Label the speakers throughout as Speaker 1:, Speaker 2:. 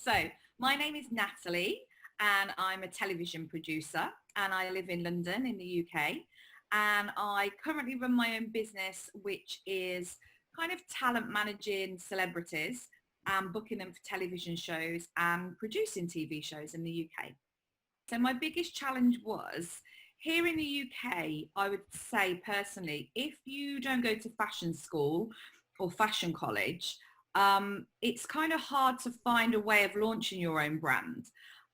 Speaker 1: So my name is Natalie and I'm a television producer and I live in London in the UK, and I currently run my own business which is kind of talent managing celebrities and booking them for television shows and producing TV shows in the UK. So my biggest challenge was here in the UK, I would say personally, if you don't go to fashion school or fashion college, it's kind of hard to find a way of launching your own brand.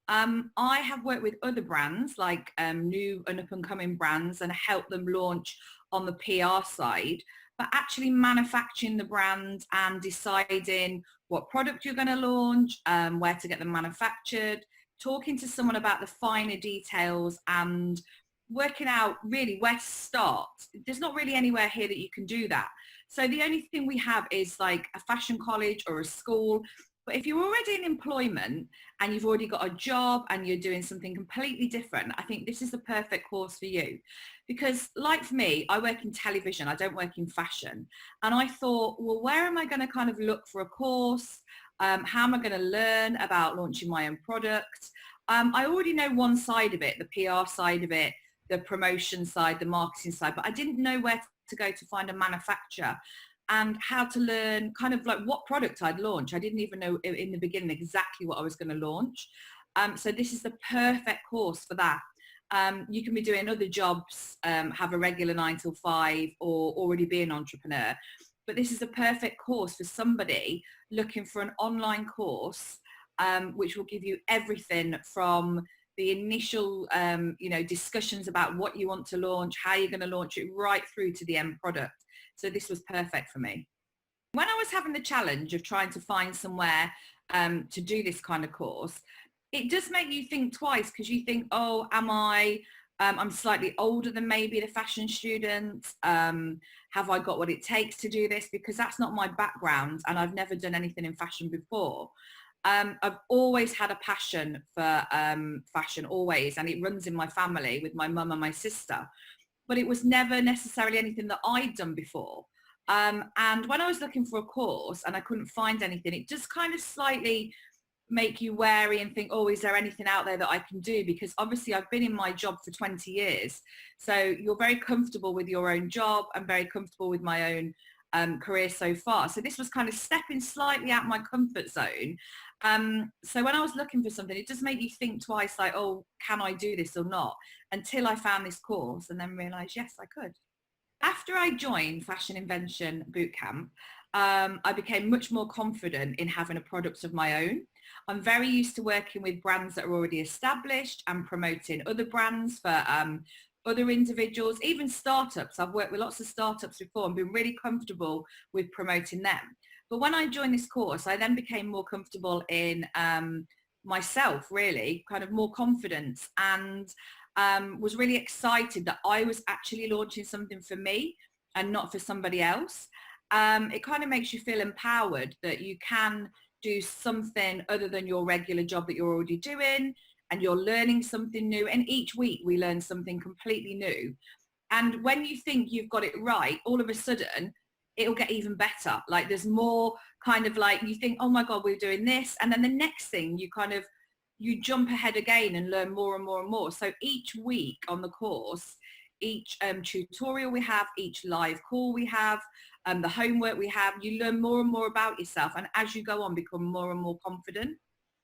Speaker 1: I have worked with other brands like new and up and coming brands and helped them launch on the PR side, but actually manufacturing the brand and deciding what product you're going to launch, where to get them manufactured, talking to someone about the finer details and working out really where to start. There's not really anywhere here that you can do that. So the only thing we have is like a fashion college or a school. But if you're already in employment and you've already got a job and you're doing something completely different, I think this is the perfect course for you. Because like for me, I work in television, I don't work in fashion. And I thought, well, where am I going to kind of look for a course? How am I going to learn about launching my own product? I already know one side of it, the PR side of it, the promotion side, the marketing side, but I didn't know where to go to find a manufacturer and how to learn kind of like what product I'd launch. I didn't even know in the beginning exactly what I was going to launch. So this is the perfect course for that. You can be doing other jobs, have a regular 9 till 5 or already be an entrepreneur. But this is a perfect course for somebody looking for an online course, which will give you everything from the initial, discussions about what you want to launch, how you're going to launch it, right through to the end product. So this was perfect for me. When I was having the challenge of trying to find somewhere to do this kind of course, it does make you think twice because you think, oh, I'm slightly older than maybe the fashion students. Have I got what it takes to do this? Because that's not my background and I've never done anything in fashion before. I've always had a passion for fashion, always, and it runs in my family with my mum and my sister. But it was never necessarily anything that I'd done before. And when I was looking for a course and I couldn't find anything, it just kind of slightly make you wary and think, oh, is there anything out there that I can do? Because obviously I've been in my job for 20 years. So you're very comfortable with your own job and very comfortable with my own career so far. So this was kind of stepping slightly out my comfort zone. So when I was looking for something, it does make you think twice, like, oh, can I do this or not? Until I found this course and then realised, yes, I could. After I joined Fashion Invention Bootcamp, I became much more confident in having a product of my own. I'm very used to working with brands that are already established and promoting other brands for other individuals, even startups. I've worked with lots of startups before and been really comfortable with promoting them. But when I joined this course, I then became more comfortable in myself, really, kind of more confidence, and was really excited that I was actually launching something for me and not for somebody else. It kind of makes you feel empowered that you can do something other than your regular job that you're already doing, and you're learning something new. And each week we learn something completely new. And when you think you've got it right, all of a sudden it'll get even better. Like there's more kind of like, you think, oh my God, we're doing this. And then the next thing you jump ahead again and learn more and more and more. So each week on the course, each tutorial we have, each live call we have, the homework we have, you learn more and more about yourself. And as you go on, become more and more confident.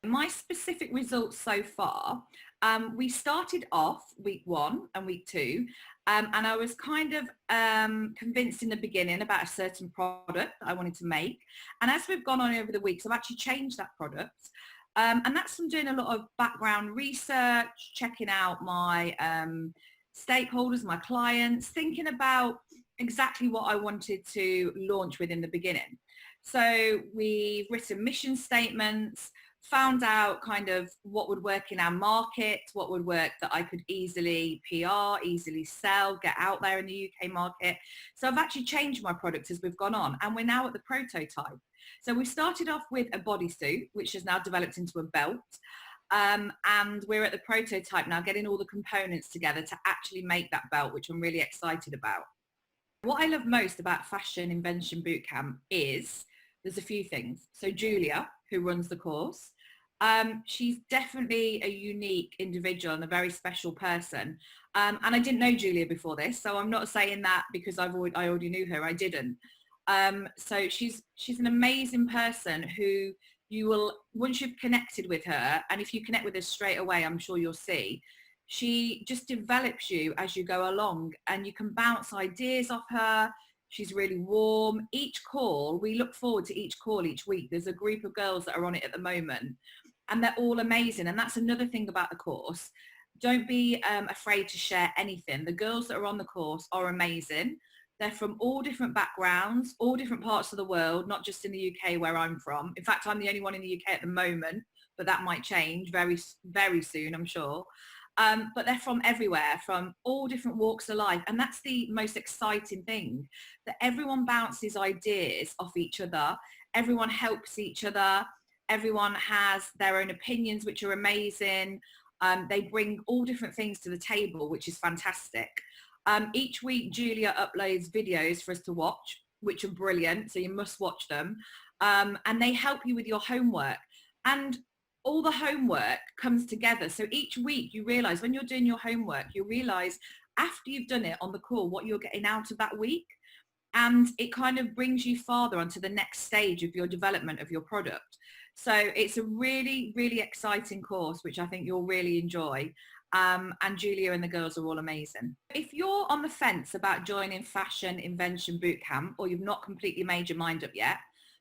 Speaker 1: My specific results so far, we started off week 1 and week 2, and I was kind of convinced in the beginning about a certain product that I wanted to make. And as we've gone on over the weeks, I've actually changed that product. And that's from doing a lot of background research, checking out my stakeholders, my clients, thinking about exactly what I wanted to launch with in the beginning. So we've written mission statements, found out kind of what would work in our market, what would work that I could easily PR, easily sell, get out there in the UK market. So I've actually changed my product as we've gone on, and we're now at the prototype. So we started off with a bodysuit, which has now developed into a belt. And we're at the prototype now, getting all the components together to actually make that belt, which I'm really excited about. What I love most about Fashion Invention Bootcamp is there's a few things. So Julia, who runs the course, She's definitely a unique individual and a very special person. And I didn't know Julia before this, so I'm not saying that because I already knew her. I didn't. So she's an amazing person who you will, once you've connected with her, and if you connect with her straight away, I'm sure you'll see, she just develops you as you go along, and you can bounce ideas off her. She's really warm. Each call, we look forward to each call each week. There's a group of girls that are on it at the moment, and they're all amazing. And that's another thing about the course. Don't be afraid to share anything. The girls that are on the course are amazing. They're from all different backgrounds, all different parts of the world, not just in the UK where I'm from. In fact, I'm the only one in the UK at the moment, but that might change very, very soon, I'm sure. But they're from everywhere, from all different walks of life. And that's the most exciting thing, that everyone bounces ideas off each other. Everyone helps each other. Everyone has their own opinions, which are amazing. They bring all different things to the table, which is fantastic. Each week, Julia uploads videos for us to watch, which are brilliant. So you must watch them. And they help you with your homework. And all the homework comes together. So each week you realize when you're doing your homework, you realize after you've done it on the call, what you're getting out of that week. And it kind of brings you farther onto the next stage of your development of your product. So it's a really, really exciting course, which I think you'll really enjoy. And Julia and the girls are all amazing. If you're on the fence about joining Fashion Invention Bootcamp, or you've not completely made your mind up yet,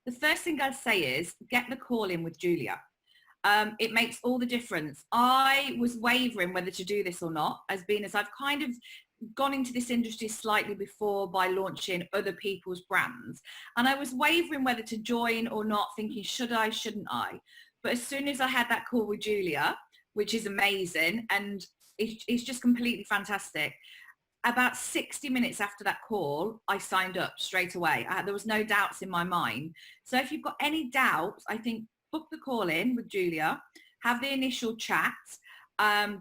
Speaker 1: the first thing I'd say is get the call in with Julia. It makes all the difference. I was wavering whether to do this or not, as I've kind of gone into this industry slightly before by launching other people's brands. And I was wavering whether to join or not, thinking, should I, shouldn't I? But as soon as I had that call with Julia, which is amazing, and it's just completely fantastic, about 60 minutes after that call, I signed up straight away. There was no doubts in my mind. So if you've got any doubts, I think book the call in with Julia, have the initial chat,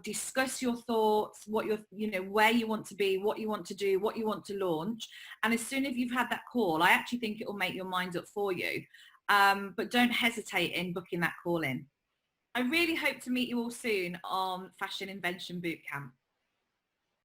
Speaker 1: discuss your thoughts, what you're, where you want to be, what you want to do, what you want to launch. And as soon as you've had that call, I actually think it will make your mind up for you. But don't hesitate in booking that call in. I really hope to meet you all soon on Fashion Invention Bootcamp.